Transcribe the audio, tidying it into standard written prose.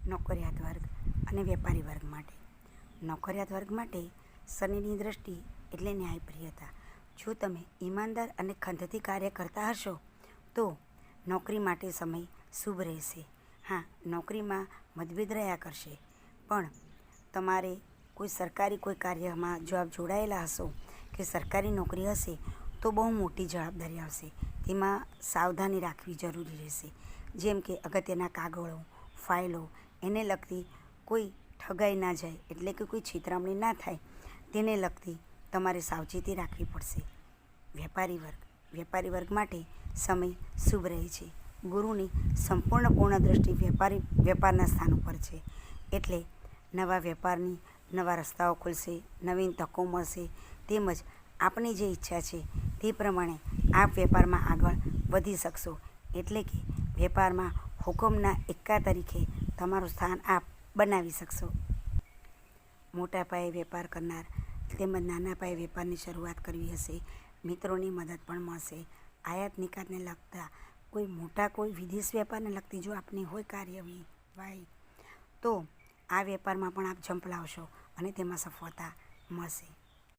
નોકરિયાત વર્ગ અને વેપારી વર્ગ માટે. નોકરિયાત વર્ગ માટે શનિની દ્રષ્ટિ એટલે ન્યાયપ્રિયતા. જો તમે ઈમાનદાર અને ખંતથી કાર્ય કરતા હશો તો નોકરી માટે સમય શુભ રહેશે. હા, નોકરીમાં મતભેદ રહ્યા કરશે, પણ તમારે કોઈ સરકારી કોઈ કાર્યમાં જો આપ જોડાયેલા હશો કે સરકારી નોકરી હશે તો બહુ મોટી જવાબદારી આવશે. તેમાં સાવધાની રાખવી જરૂરી રહેશે. જેમ કે અગત્યના કાગળો, ફાઇલો, એને લગતી કોઈ ઠગાઈ ના જાય, એટલે કે કોઈ છેતરામણી ના થાય, તેને લગતી તમારે સાવચેતી રાખવી પડશે. વેપારી વર્ગ માટે સમય શુભ રહે છે. ગુરુની સંપૂર્ણ દ્રષ્ટિ વેપારના સ્થાન ઉપર છે, એટલે નવા વેપારની નવા રસ્તાઓ ખુલશે, નવીન તકો મળશે, તેમજ આપની જે ઈચ્છા છે તે પ્રમાણે આપ વેપારમાં આગળ વધી શકશો. એટલે કે વેપારમાં હુકમના એક્કા તરીકે તમારું સ્થાન આપ બનાવી શકશો. મોટા પાયે વેપાર કરનાર તેમજ નાના પાયે વેપારની શરૂઆત કરવી હશે, મિત્રોની મદદ પણ મળશે. આયાત નિકાતને લગતા કોઈ વિદેશ વેપારને લગતી જો આપની હોય કાર્યવાહી, તો આ વેપારમાં પણ આપ ઝંપલાવશો અને તેમાં સફળતા મળશે.